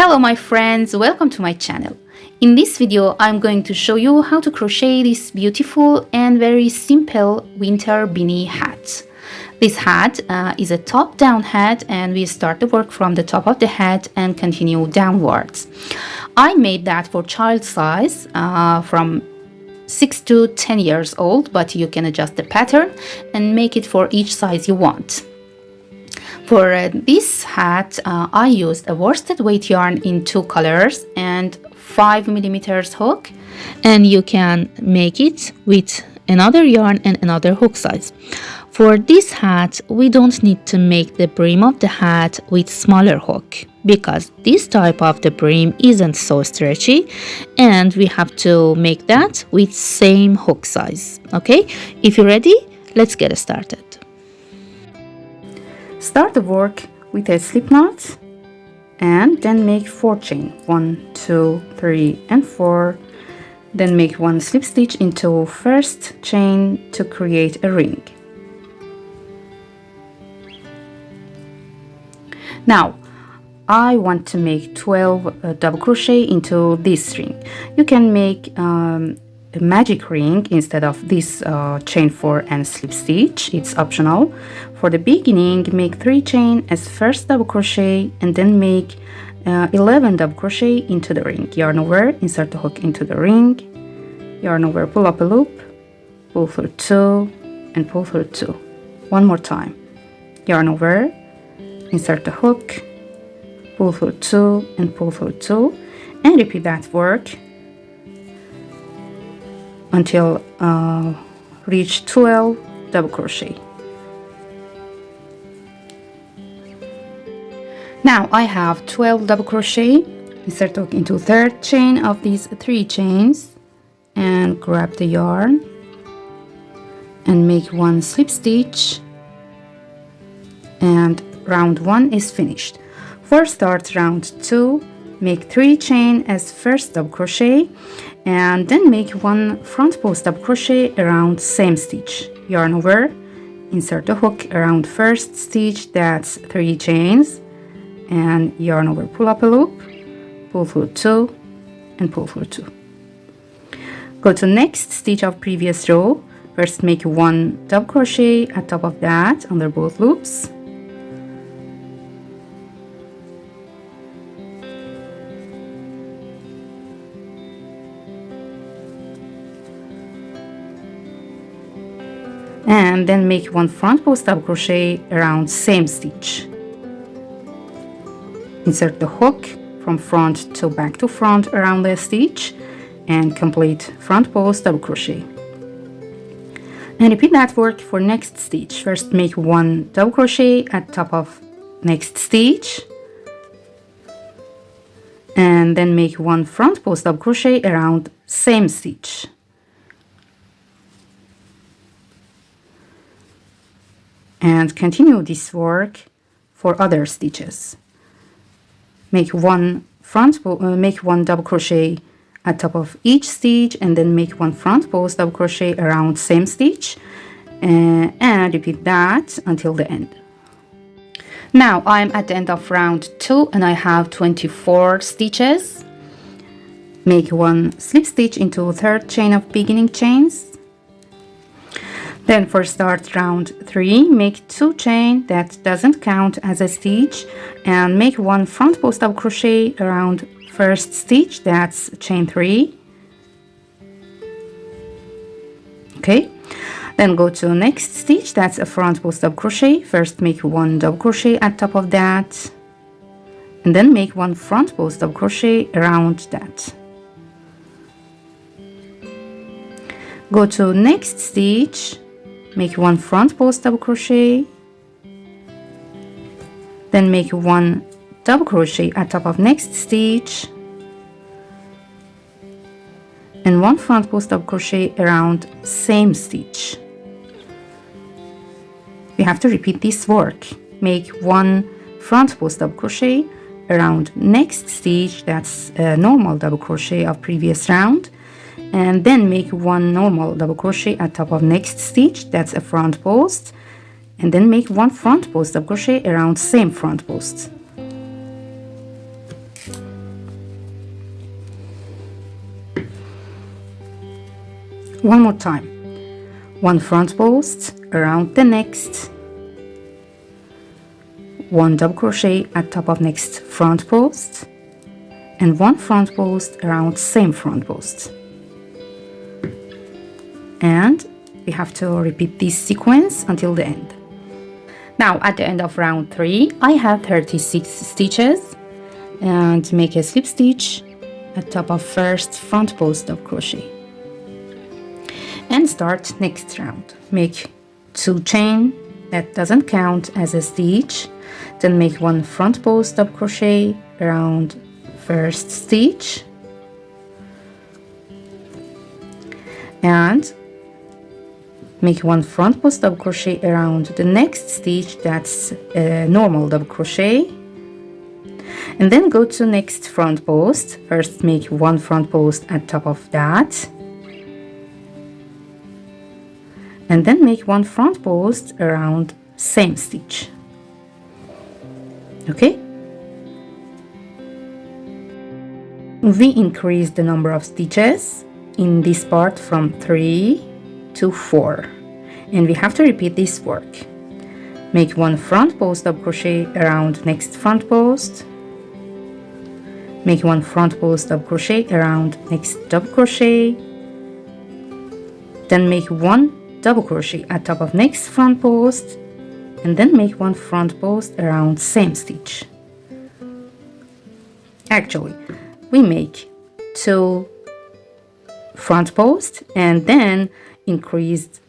Hello my friends, welcome to my channel. In this video I'm going to show you how to crochet this beautiful and very simple winter beanie hat. This hat is a top-down hat and we start the work from the top of the hat and continue downwards. I made that for child size from 6 to 10 years old, but you can adjust the pattern and make it for each size you want. For this hat, I used a worsted weight yarn in 2 colors and 5mm hook, and you can make it with another yarn and another hook size. For this hat, we don't need to make the brim of the hat with smaller hook because this type of the brim isn't so stretchy, and we have to make that with same hook size. Okay, if you're ready, let's get started. Start the work with a slip knot and then make 4 chain, 1, 2, 3 and 4. Then make 1 slip stitch into first chain to create a ring. Now I want to make 12 double crochet into this ring. You can make a magic ring instead of this chain 4 and slip stitch. It's optional. For the beginning, make 3 chain as first double crochet and then make 11 double crochet into the ring. Yarn over, insert the hook into the ring, yarn over, pull up a loop, pull through 2 and pull through 2. One more time. Yarn over, insert the hook, pull through 2 and pull through 2, and repeat that work until reach 12 double crochet. Now I have 12 double crochet. Insert hook into third chain of these 3 chains and grab the yarn and make 1 slip stitch, and round 1 is finished. For start round 2, make 3 chain as first double crochet and then make 1 front post double crochet around same stitch. Yarn over, insert the hook around first stitch, that's 3 chains, and yarn over, pull up a loop, pull through 2 and pull through 2. Go to next stitch of previous row. First make 1 double crochet at top of that under both loops. And then make 1 front post double crochet around same stitch. Insert the hook from front to back to front around the stitch and complete front post double crochet. And repeat that work for next stitch. First make 1 double crochet at top of next stitch and then make 1 front post double crochet around same stitch. And continue this work for other stitches. Make 1 double crochet at top of each stitch and then make 1 front post double crochet around same stitch, and repeat that until the end. Now I'm at the end of round 2 and I have 24 stitches. Make 1 slip stitch into third chain of beginning chains. Then for start round 3, make 2 chain, that doesn't count as a stitch, and make 1 front post double crochet around first stitch, that's chain 3. Okay, then go to next stitch, that's a front post double crochet. First make 1 double crochet at top of that and then make 1 front post double crochet around that. Go to next stitch, make 1 front post double crochet, then make 1 double crochet at top of next stitch and 1 front post double crochet around same stitch. We have to repeat this work. Make 1 front post double crochet around next stitch, that's a normal double crochet of previous round, and then make 1 normal double crochet at top of next stitch, that's a front post, and then make 1 front post double crochet around same front post. One more time. One front post around the next, one double crochet at top of next front post, and one front post around same front post. And we have to repeat this sequence until the end. Now at the end of round 3 I have 36 stitches, and make a slip stitch at top of first front post double crochet and start next round. Make 2 chain, that doesn't count as a stitch, then make 1 front post double crochet around first stitch and make 1 front post double crochet around the next stitch, that's a normal double crochet, and then go to next front post. First make 1 front post at top of that, and then make 1 front post around same stitch. Okay, we increase the number of stitches in this part from 3 to 4, and we have to repeat this work. Make 1 front post double crochet around next front post, make 1 front post double crochet around next double crochet, then make 1 double crochet at top of next front post, and then make 1 front post around same stitch. Actually, we make 2 front post and then increase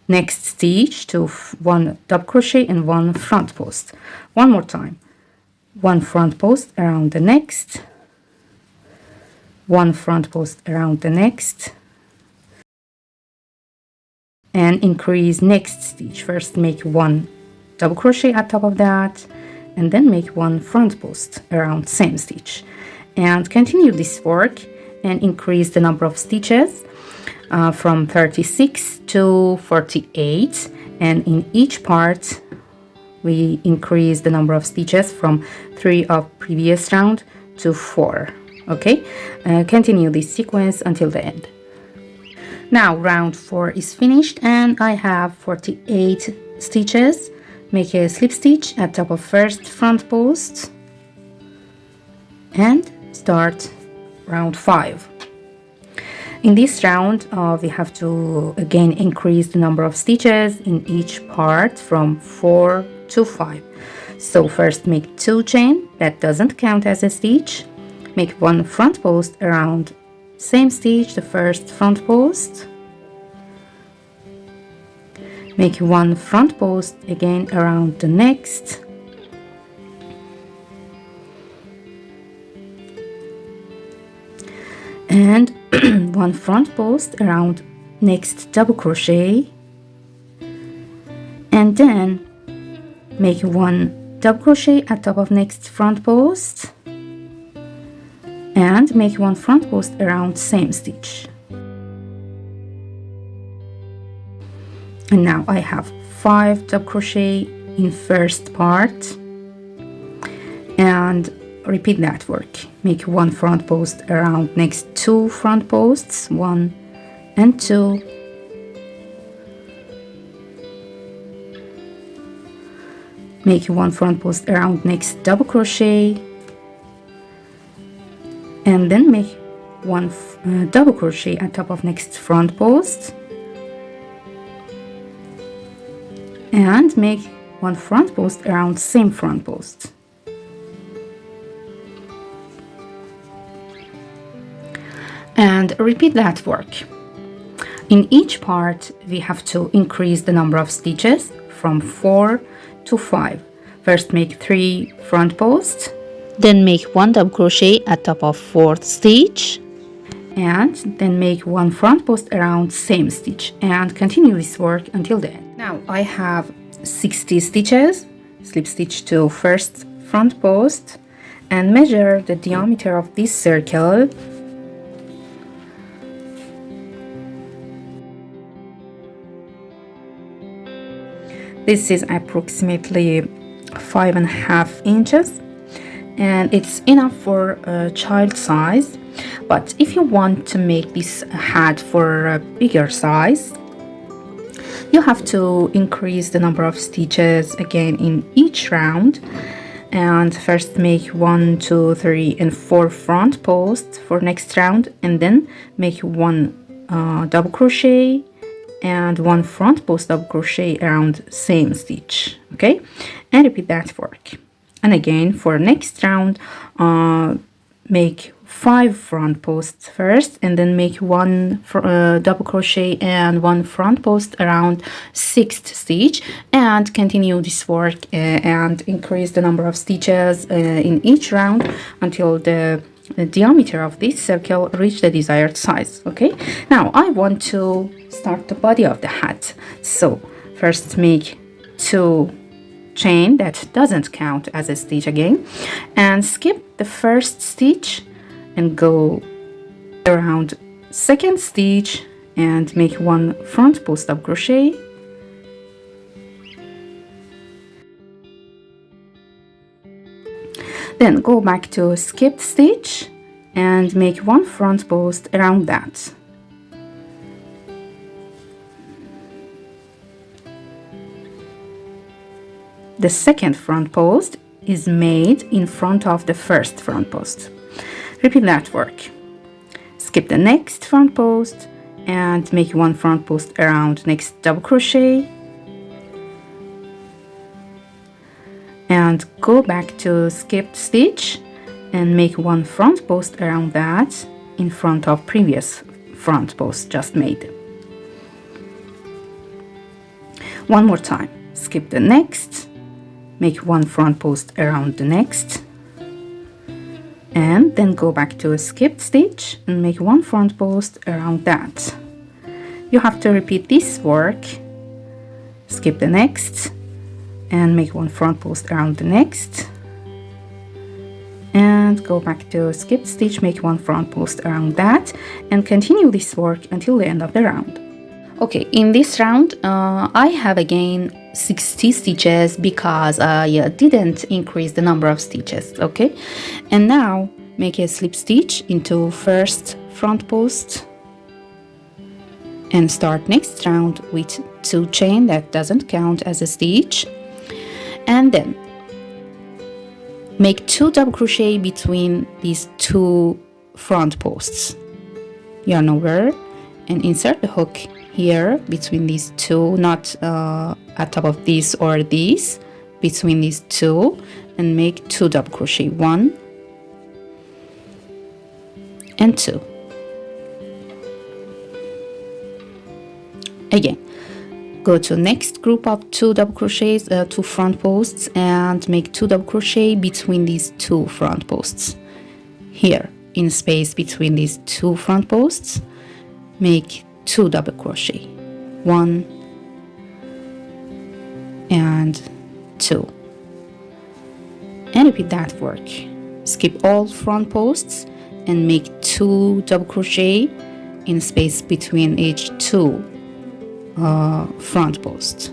next stitch to 1 double crochet and 1 front post. One more time. 1 front post around the next, 1 front post around the next, and increase next stitch. First make 1 double crochet at top of that, and then make 1 front post around same stitch, and continue this work and increase the number of stitches from 36 to 48, and in each part we increase the number of stitches from 3 of previous round to 4. Okay, continue this sequence until the end. Now round 4 is finished and I have 48 stitches. Make a slip stitch at top of first front post and start round 5. In this round we have to again increase the number of stitches in each part from 4 to 5. So first make 2 chain, that doesn't count as a stitch. Make 1 front post around same stitch, the first front post. Make 1 front post again around the next. And 1 front post around next double crochet. And then make 1 double crochet at top of next front post. And make 1 front post around same stitch. And now I have 5 double crochet in first part, and repeat that work. Make 1 front post around next 2 front posts, 1 and 2, make 1 front post around next double crochet, and then make 1 double crochet at top of next front post, and make 1 front post around same front post. And repeat that work. In each part we have to increase the number of stitches from 4 to 5. First make 3 front posts, then make 1 double crochet at top of 4th stitch, and then make 1 front post around same stitch, and continue this work until the end. Now I have 60 stitches. Slip stitch to first front post and measure the diameter of this circle. This is approximately 5.5 inches, and it's enough for a child size. But if you want to make this hat for a bigger size, you have to increase the number of stitches again in each round. And first make 1, 2, 3, and 4 front posts for next round, and then make 1 double crochet and 1 front post double crochet around same stitch. Okay, and repeat that work. And again for next round, make 5 front posts first, and then make 1 double crochet and 1 front post around 6th stitch, and continue this work and increase the number of stitches in each round until the diameter of this circle reach the desired size. Okay, now I want to start the body of the hat. So first make 2 chain that doesn't count as a stitch again, and skip the first stitch and go around 2nd stitch and make 1 front post double crochet, then go back to skipped stitch and make 1 front post around that. The second front post is made in front of the first front post. Repeat that work. Skip the next front post and make 1 front post around next double crochet, and go back to skipped stitch and make 1 front post around that in front of previous front post just made. One more time. Skip the next, make 1 front post around the next, and then go back to a skipped stitch and make 1 front post around that. You have to repeat this work. Skip the next and make 1 front post around the next, and go back to a skipped stitch, make 1 front post around that, and continue this work until the end of the round. Okay, in this round I have again 60 stitches because I didn't increase the number of stitches. Okay, and now make a slip stitch into first front post and start next round with 2 chain that doesn't count as a stitch, and then make 2 double crochet between these 2 front posts, yarn over and insert the hook here between these 2, not at top of this or this, between these 2, and make 2 double crochet, 1 and 2. Again, go to next group of 2 double crochets, 2 front posts, and make 2 double crochet between these 2 front posts. Here in space between these 2 front posts, make 2 double crochet, 1 and 2, and repeat that work. Skip all front posts and make 2 double crochet in space between each 2 front posts.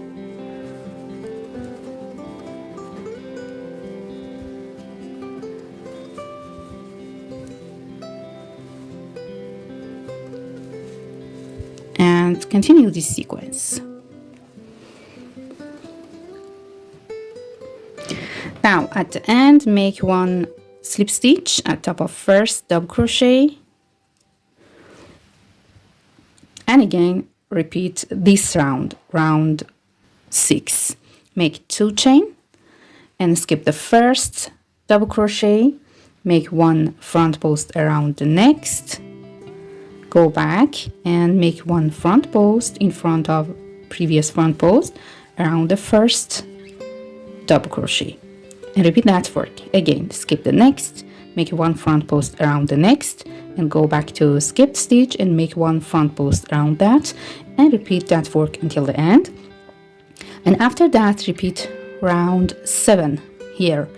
And continue this sequence. Now at the end, make 1 slip stitch at top of first double crochet, and again repeat this round, round 6. Make 2 chain and skip the first double crochet, make 1 front post around the next, go back and make 1 front post in front of previous front post around the first double crochet, and repeat that work. Again, skip the next, make 1 front post around the next, and go back to skipped stitch and make 1 front post around that, and repeat that work until the end. And after that, repeat round 7 here.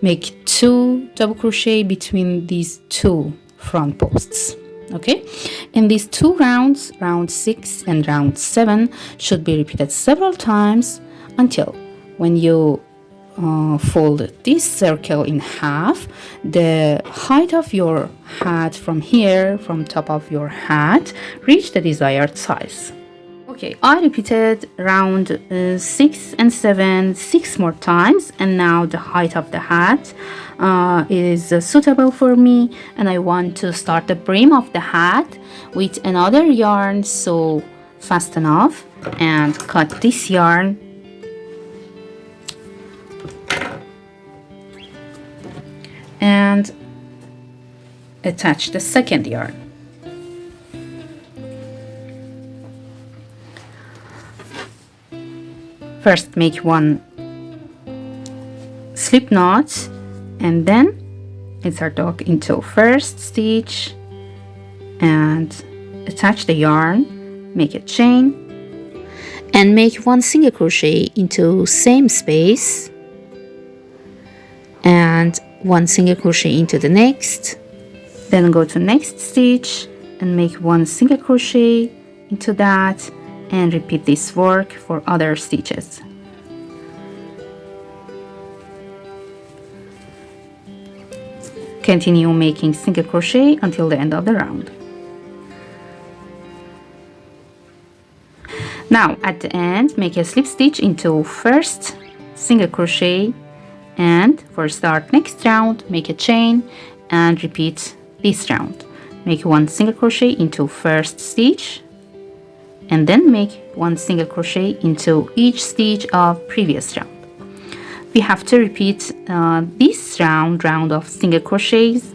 Make 2 double crochet between these 2 front posts. Okay, and these 2 rounds, round 6 and round 7, should be repeated several times until when you fold this circle in half, the height of your hat from here, from top of your hat, reach the desired size. Okay, I repeated round 6 and 7 6 more times, and now the height of the hat is suitable for me, and I want to start the brim of the hat with another yarn, so fasten off and cut this yarn and attach the second yarn. First make one slip knot and then insert the hook into first stitch and attach the yarn, make a chain and make one single crochet into same space and one single crochet into the next, then go to next stitch and make one single crochet into that and repeat this work for other stitches. Continue making single crochet until the end of the round. Now at the end, make a slip stitch into first single crochet, and for start next round make a chain and repeat this round. Make one single crochet into first stitch and then make one single crochet into each stitch of previous round. We have to repeat this round of single crochets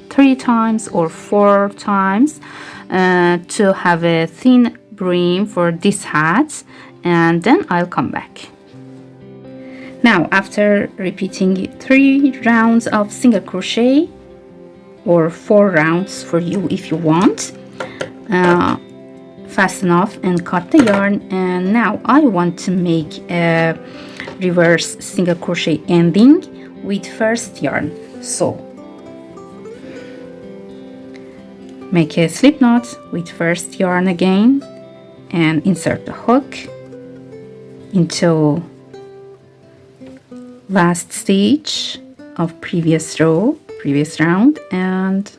3 times or 4 times to have a thin brim for this hat, and then I'll come back. Now after repeating 3 rounds of single crochet or 4 rounds for you if you want, fasten off and cut the yarn, and now I want to make a reverse single crochet ending with first yarn. So make a slip knot with first yarn again and insert the hook into last stitch of previous round and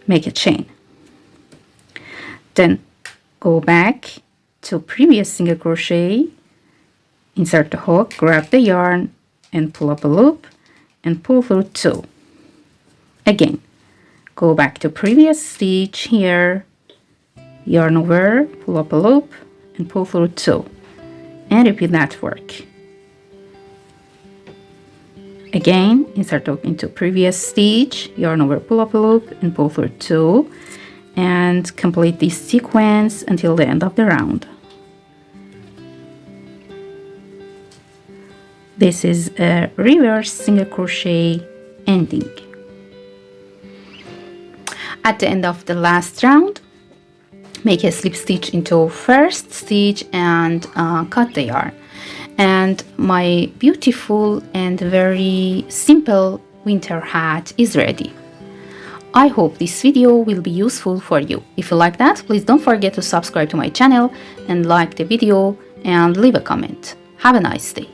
make a chain. Then go back to previous single crochet, insert the hook, grab the yarn and pull up a loop and pull through 2. Again, go back to previous stitch here, yarn over, pull up a loop and pull through 2 and repeat that work. Again, insert hook into previous stitch, yarn over, pull up a loop and pull through 2 and complete this sequence until the end of the round. This is a reverse single crochet ending. At the end of the last round, make a slip stitch into first stitch and cut the yarn. And my beautiful and very simple winter hat is ready. I hope this video will be useful for you. If you like that, please don't forget to subscribe to my channel and like the video and leave a comment. Have a nice day.